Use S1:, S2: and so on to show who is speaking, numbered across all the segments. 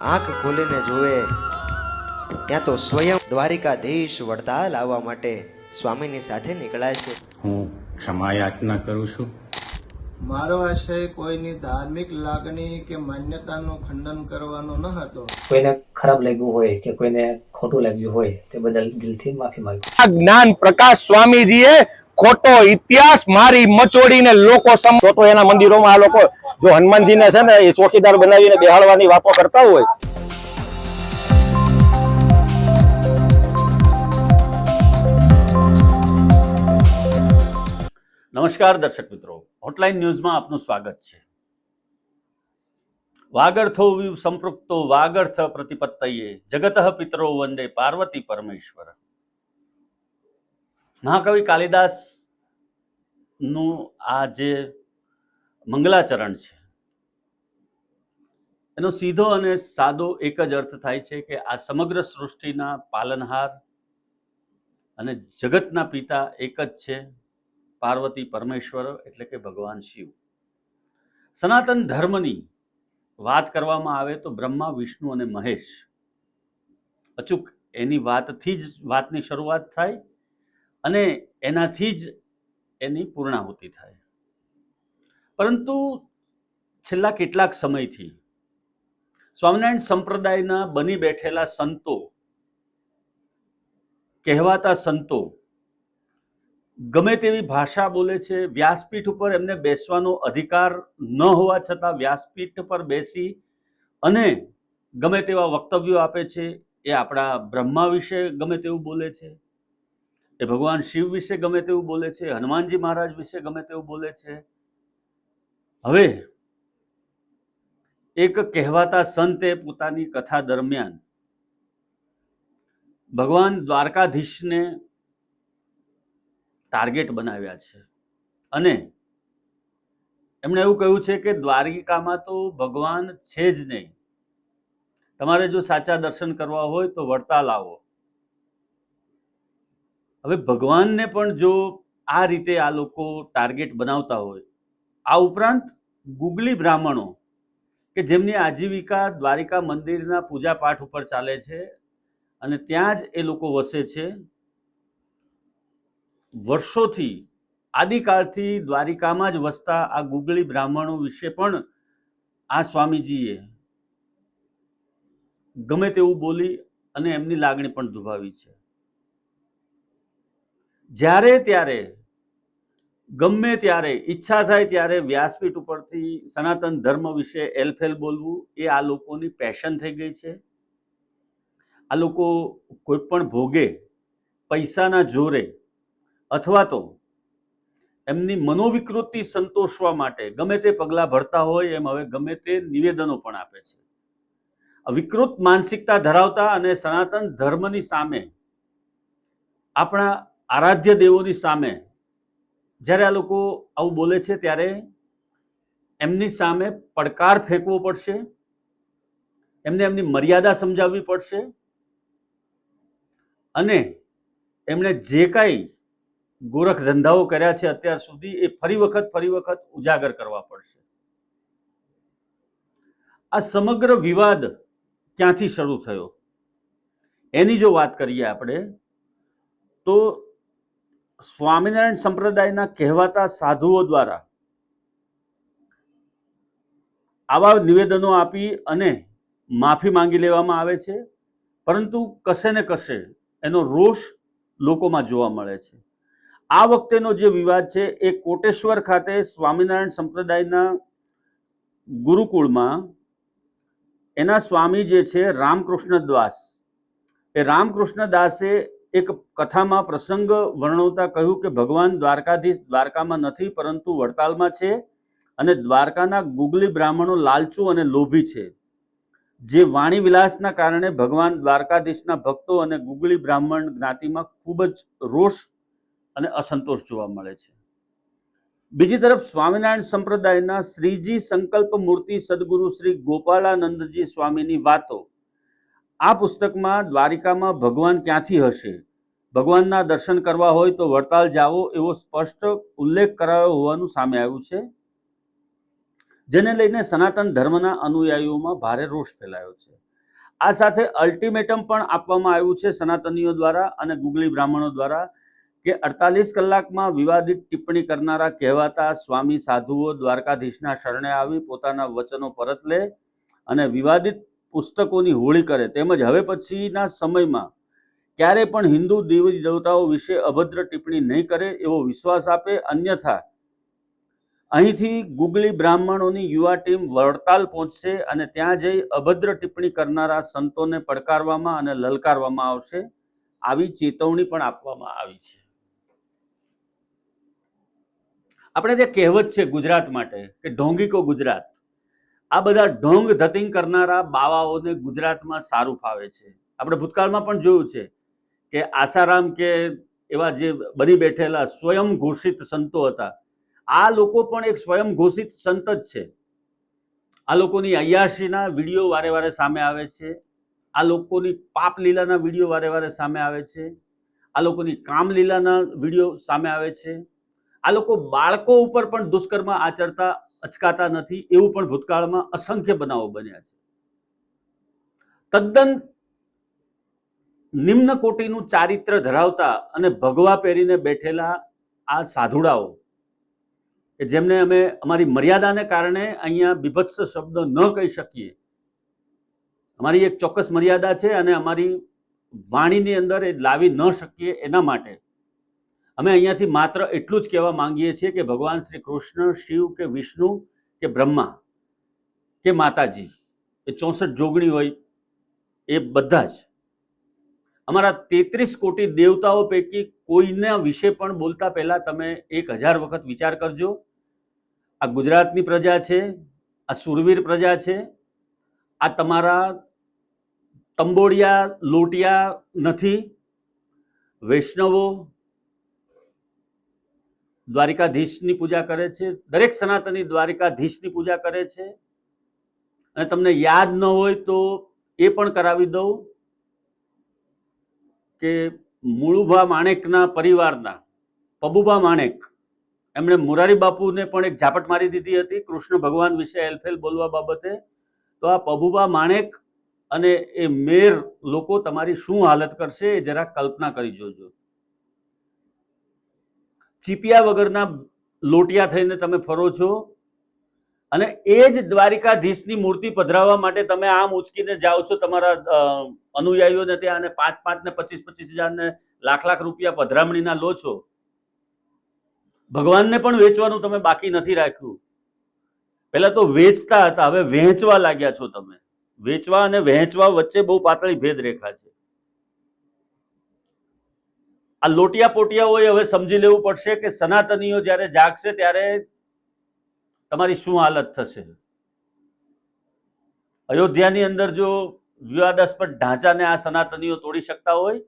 S1: આંખ ખોલીને જોવે ત્યાં તો સ્વયં દ્વારિકાધીશ વડતાલ આવવા માટે સ્વામીની સાથે નીકળાય છે.
S2: હું ક્ષમા યાચના કરું છું.
S3: મારો આશય કોઈની ધાર્મિક લાગણી કે માન્યતાનું ખંડન કરવાનો ન હતો.
S4: કોઈને ખરાબ લાગ્યું હોય કે કોઈને ખોટું લાગ્યું હોય તે બદલ દિલથી માફી માંગુ.
S5: આ જ્ઞાન પ્રકાશ સ્વામીજીએ ખોટો ઇતિહાસ મારી મચોડીને લોકો તો એના મંદિરોમાં આ લોકો જો હનુમાનજીને છે ને એ ચોકીદાર બનાવીને બેહાડવાની વાતો કરતા હોય.
S6: નમસ્કાર દર્શક મિત્રો, હોટલાઇન ન્યૂઝમાં આપનું સ્વાગત છે. વાગર્થો વિવ સંપૃક્તો વાગર્થ પ્રતિપત્તયે જગતઃ પિતરો વંદે પાર્વતી પરમેશ્વર. મહાકવિ કાલિદાસ નું આ જે મંગલાચરણ છે એનો સીધો અને સાદો એક જ અર્થ થાય છે કે આ સમગ્ર સૃષ્ટિના પાલનહાર અને જગતના પિતા એક જ છે, પાર્વતી પરમેશ્વર એટલે કે ભગવાન શિવ. સનાતન ધર્મની વાત કરવામાં આવે તો બ્રહ્મા, વિષ્ણુ અને મહેશ, અચૂક એની વાતથી જ વાતની શરૂઆત થાય અને એનાથી જ એની પૂર્ણાહુતિ થાય. પરંતુ છેલ્લા કેટલાક સમયથી સ્વામિનારાયણ સંપ્રદાયના બની બેઠેલા સંતો, કહેવાતા સંતો ગમે તેવી ભાષા બોલે છે. વ્યાસપીઠ ઉપર એમને બેસવાનો અધિકાર ન હોવા છતાં વ્યાસપીઠ પર બેસી અને ગમે તેવા વક્તવ્યો આપે છે. એ આપણા બ્રહ્મા વિશે ગમે તેવું બોલે છે, એ ભગવાન શિવ વિશે ગમે તેવું બોલે છે, હનુમાનજી મહારાજ વિશે ગમે તેવું બોલે છે. હવે એક કહેવાતા સંતે પોતાની કથા દરમિયાન ભગવાન દ્વારકાધીશને ટાર્ગેટ બનાવ્યા છે અને એમણે એવું કહ્યું છે કે દ્વારિકામાં તો ભગવાન છે જ નહીં, તમારે જો સાચા દર્શન કરવા હોય તો વડતાલ આવો. હવે ભગવાનને પણ જો આ રીતે આ લોકો ટાર્ગેટ બનાવતા હોય, આ ઉપરાંત ગુગલી બ્રાહ્મણો કે જેમની આજીવિકા દ્વારિકા મંદિરના પૂજા પાઠ ઉપર ચાલે છે અને ત્યાં જ એ લોકો વસે છે, વર્ષોથી આદિકાળથી દ્વારિકામાં જ વસતા આ ગુગલી બ્રાહ્મણો વિશે પણ આ સ્વામીજીએ ગમે તેવું બોલી અને એમની લાગણી પણ દુભાવી છે. જ્યારે ત્યારે ગમે ત્યારે ઈચ્છા થાય ત્યારે વ્યાસપીઠ ઉપરથી સનાતન ધર્મ વિશે એલફેલ બોલવું એ આ લોકોની પેશન થઈ ગઈ છે. આ લોકો કોઈ પણ ભોગે, પૈસાના જોરે અથવા તો એમની મનોવિકૃતિ સંતોષવા માટે ગમે તે પગલાં ભરતા હોય એમ હવે ગમે તે નિવેદનો પણ આપે છે. વિકૃત માનસિકતા ધરાવતા અને સનાતન ધર્મની સામે, આપણા આરાધ્ય દેવોની સામે જ્યારે આ લોકો આવું બોલે છે ત્યારે એમની સામે પડકાર ફેંકવો પડશે, એમને એમની મર્યાદા સમજાવવી પડશે અને એમણે જે કાંઈ ગોરખ ધંધાઓ કર્યા છે અત્યાર સુધી એ ફરી વખત ઉજાગર કરવા પડશે. આ સમગ્ર વિવાદ ક્યાંથી શરૂ થયો એની જો વાત કરીએ આપણે તો સ્વામિનારાયણ સંપ્રદાયના કહેવાતા સાધુઓ દ્વારા આવા નિવેદનો આપી અને માફી માંગી લેવામાં આવે છે, પરંતુ કશે ને કશે એનો રોષ લોકોમાં જોવા મળે છે. આ વખતેનો જે વિવાદ છે એ કોટેશ્વર ખાતે સ્વામિનારાયણ સંપ્રદાયના ગુરુકુળમાં એના સ્વામી જે છે રામકૃષ્ણ દાસ, એ રામકૃષ્ણ દાસે એક કથામાં પ્રસંગ વર્ણવતા કહ્યું કે ભગવાન દ્વારકાધીશ દ્વારકામાં નથી પરંતુ વડતાલમાં છે અને દ્વારકાના ગુગલી બ્રાહ્મણો લાલચુ અને લોભી છે, જે વાણી વિલાસના કારણે ભગવાન દ્વારકાધીશના ભક્તો અને ગુગલી બ્રાહ્મણ જ્ઞાતિમાં ખૂબ જ રોષ અને અસંતોષ જોવા મળે છે. બીજી તરફ સ્વામિનારાયણ સંપ્રદાયના શ્રીજી સંકલ્પ મૂર્તિ સદગુરુ શ્રી ગોપાળાનંદજી સ્વામીની વાતો, આ પુસ્તકમાં દ્વારિકામાં ભગવાન ક્યાંથી હશે, ભગવાનના દર્શન કરવા હોય તો વડતાલ જાઓ એવો સ્પષ્ટ ઉલ્લેખ કરાયો હોવાનું સામે આવ્યું છે, જેને લઈને સનાતન ધર્મના અનુયાયીઓમાં ભારે રોષ ફેલાયો છે. આ સાથે અલ્ટિમેટમ પણ આપવામાં આવ્યું છે સનાતનીઓ દ્વારા અને ગુગલી બ્રાહ્મણો દ્વારા કે 48 કલાકમાં વિવાદિત ટિપ્પણી કરનારા કહેવાતા સ્વામી સાધુઓ દ્વારકાધીશના શરણે આવી પોતાના વચનો પરત લે અને વિવાદિત પુસ્તકોની હોળી કરે, તેમજ હવે પછીના સમયમાં ક્યારે પણ હિન્દુ દેવી દેવતાઓ વિશે અભદ્ર ટિપ્પણી નહીં કરે એવો વિશ્વાસ આપે, અન્યથા અહીંથી ગુગલી બ્રાહ્મણોની યુવા ટીમ વડતાલ પહોંચશે અને ત્યાં જઈ અભદ્ર ટિપ્પણી કરનારા સંતોને પડકારવામાં અને લલકારવામાં આવશે, આવી ચેતવણી પણ આપવામાં આવી છે. આપણે જે કહેવત છે ગુજરાત માટે કે ઢોંગી કો ગુજરાત, આ બધા ઢોંગ ધતિંગ કરનારા બાવાઓને ગુજરાતમાં સારું ફાવે છે. આપણે ભૂતકાળમાં પણ જોયું છે કે આસારામ કે એવા જે બની બેઠેલા સ્વયં ઘોષિત સંતો હતા, આ લોકો પણ એક સ્વયં ઘોષિત સંત જ છે. આ લોકોની અય્યાશીના વિડીયો વારે વારે સામે આવે છે, આ લોકોની પાપ લીલાના વિડીયો વારે વારે સામે આવે છે, આ લોકોની કામલીલાના વિડીયો સામે આવે છે. આ લોકો બાળકો ઉપર પણ દુષ્કર્મ આચરતા અચકાતા નથી, એવું પણ ભૂતકાળમાં અસંખ્ય બનાવો બન્યા છે. તદ્દન નિમ્ન કોટીનું ચારિત્ર ધરાવતા અને ભગવા પહેરીને બેઠેલા આ સાધુડાઓ કે જેમને અમે અમારી મર્યાદાને કારણે અહીંયા બીભત્સ શબ્દ ન કહી શકીએ, અમારી એક ચોક્કસ મર્યાદા છે અને અમારી વાણીની અંદર એ લાવી ન શકીએ, એના માટે અમે અહીંયાથી માત્ર એટલું જ કહેવા માંગીએ છીએ કે ભગવાન શ્રી કૃષ્ણ, શિવ કે વિષ્ણુ કે બ્રહ્મા કે માતાજી, એ 64 જોગણી હોય, એ બધા જ અમારા 33 કોટી દેવતાઓ પૈકી કોઈના વિશે પણ બોલતા પહેલા તમે 1000 વખત વિચાર કરજો. આ ગુજરાતની પ્રજા છે, આ સુરવીર પ્રજા છે, આ તમારા તંબોડિયા લોટિયા નથી. વૈષ્ણવો દ્વારિકાધીશની પૂજા કરે છે, દરેક સનાતની દ્વારિકાધીશની પૂજા કરે છે. અને તમને યાદ ન હોય તો એ પણ કરાવી દઉં કે મુળુભા માણેકના પરિવારના પબુભા માણેક, એમણે મોરારી બાપુને પણ એક ઝાપટ મારી દીધી હતી કૃષ્ણ ભગવાન વિશે એલફેલ બોલવા બાબતે. તો આ પબુભા માણેક અને એ મેર લોકો તમારી શું હાલત કરશે એ જરા કલ્પના કરી જોજો. ચીપિયા વગરના લોટિયા થઈને તમે ફરો છો અને એ જ દ્વારિકાધીશની મૂર્તિ પધરાવવા માટે તમે આમ ઉચકીને જાઓ છો તમારા અનુયાયીઓને ત્યાં, અને 5-5 ને 25-25 હજાર ને લાખ રૂપિયા પધરામણીના લો છો. ભગવાનને પણ વેચવાનું તમે બાકી નથી રાખ્યું. પહેલા તો વેચતા હતા, હવે વહેંચવા લાગ્યા છો તમે. વેચવા અને વહેંચવા વચ્ચે બહુ પાતળી ભેદરેખા છે. આ લોટિયા પોટિયાઓએ હવે સમજી લેવું પડશે કે સનાતનીઓ જ્યારે જાગશે ત્યારે તમારી શું હાલત થશે. અયોધ્યાની અંદર જો વિવાદાસ્પદ ઢાંચાને આ સનાતનીઓ તોડી શકતા હોય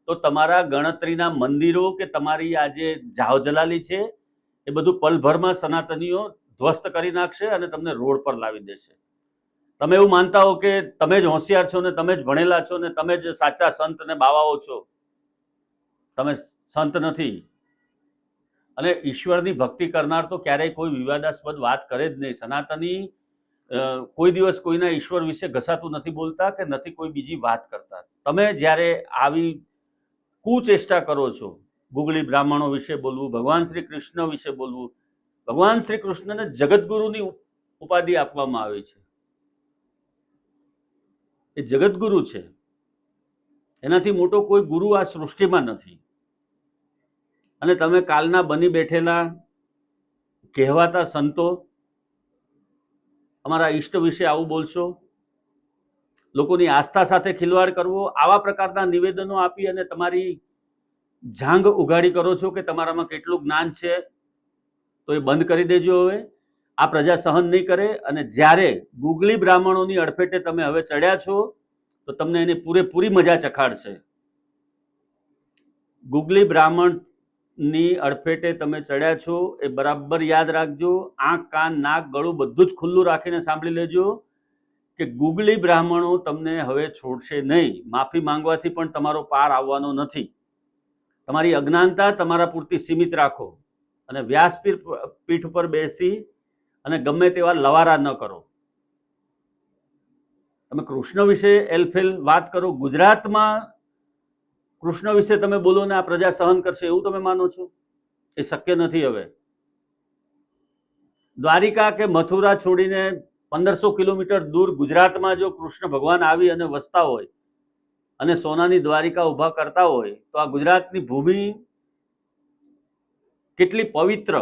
S6: તો તમારા ગણતરીના મંદિરો કે તમારી આ જે જાવજલાલી છે એ બધું પલભરમાં સનાતનીઓ ધ્વસ્ત કરી નાખશે અને તમને રોડ પર લાવી દેશે. તમે એવું માનતા હો કે તમે જ હોશિયાર છો ને તમે જ ભણેલા છો ને તમે જ સાચા સંત ને બાવાઓ છો. તમે સંત નથી. અને ઈશ્વરની ભક્તિ કરનાર તો ક્યારેય કોઈ વિવાદાસ્પદ વાત કરે જ નહીં. સનાતની કોઈ દિવસ કોઈના ઈશ્વર વિશે ઘસાતું નથી બોલતા કે નથી કોઈ બીજી વાત કરતા. તમે જ્યારે આવી કુચેષ્ટા કરો છો, ગુગલી બ્રાહ્મણો વિશે બોલવું, ભગવાન શ્રી કૃષ્ણ વિશે બોલવું, ભગવાન શ્રી કૃષ્ણને જગતગુરુની ઉપાધિ આપવામાં આવી છે. એ જગતગુરુ છે, એનાથી મોટો કોઈ ગુરુ આ સૃષ્ટિમાં નથી. અને તમે કાલના બની બેઠેલા કહેવાતા સંતો અમારા ઈષ્ટ વિશે આવું બોલશો, લોકોની આસ્થા સાથે ખિલવાડ કરવો, આવા પ્રકારના નિવેદનો આપી અને તમારી જાંગ ઉઘાડી કરો છો કે તમારામાં કેટલું જ્ઞાન છે, તો એ બંધ કરી દેજો. હવે આ પ્રજા સહન નહીં કરે. અને જ્યારે ગુગલી બ્રાહ્મણોની અડફેટે તમે હવે ચડ્યા છો તો તમને એની પૂરેપૂરી મજા ચખાડશે. ગુગલી બ્રાહ્મણની અડફેટે તમે ચડ્યા છો એ બરાબર યાદ રાખજો. આંખ, કાન, નાક, ગળું બધું જ ખુલ્લું રાખીને સાંભળી લેજો કે ગુગલી બ્રાહ્મણો તમને હવે છોડશે નહીં. માફી માંગવાથી પણ તમારો પાર આવવાનો નથી. તમારી અજ્ઞાનતા તમારા પૂરતી સીમિત રાખો અને વ્યાસપીઠ ઉપર બેસી અને ગમે તેવા લવારા ન કરો. તમે કૃષ્ણ વિશે એલફેલ વાત કરો, ગુજરાતમાં કૃષ્ણ વિશે તમે બોલો ને આ પ્રજા સહન કરશે એવું તમે માનો છો? એ શક્ય નથી. હવે દ્વારિકા કે મથુરા છોડીને 1500 કિલોમીટર દૂર ગુજરાતમાં જો કૃષ્ણ ભગવાન આવી અને વસતા હોય અને સોનાની દ્વારિકા ઊભા કરતા હોય તો આ ગુજરાતની ભૂમિ કેટલી પવિત્ર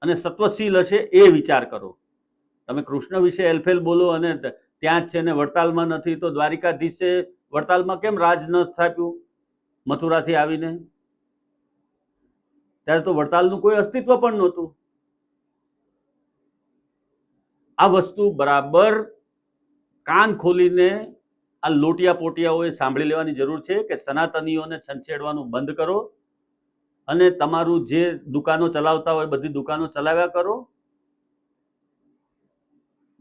S6: અને સત્વશીલ હશે એ વિચાર કરો. તમે કૃષ્ણ વિશે એલફેલ બોલો અને ત્યાં જ છે ને વડતાલમાં નથી, તો દ્વારિકાધીશે વડતાલમાં કેમ રાજ ન સ્થાપ્યું મથુરાથી આવીને? ત્યારે તો વડતાલનું કોઈ અસ્તિત્વ પણ નહોતું. આ વસ્તુ બરાબર કાન ખોલીને આ લોટિયા પોટિયાઓએ સાંભળી લેવાની જરૂર છે કે સનાતનીઓને છંછેડવાનું બંધ કરો અને તમારું જે દુકાનો ચલાવતા હોય બધી દુકાનો ચલાવ્યા કરો.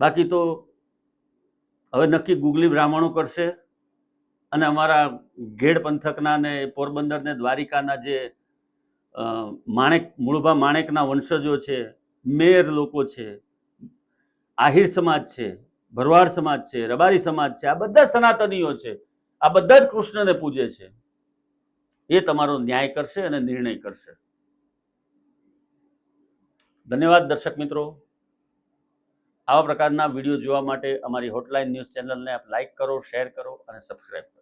S6: બાકી તો હવે નક્કી ગુગલી બ્રાહ્મણો કરશે અને અમારા ઘેડ પંથકના ને પોરબંદર ને દ્વારિકાના જે મૂળભા માણેકના વંશજો છે, મેર લોકો છે, આહિર સમાજ છે, ભરવાડ સમાજ છે, રબારી સમાજ છે, આ બધા સનાતનીઓ છે, આ બધા જ કૃષ્ણને પૂજે છે. એ તમારો ન્યાય કરશે અને નિર્ણય કરશે. ધન્યવાદ દર્શક મિત્રો. આવા પ્રકારના વિડીયો જોવા માટે અમારી હોટલાઇન ન્યૂઝ ચેનલને આપ લાઈક કરો, શેર કરો અને સબસ્ક્રાઇબ કરો.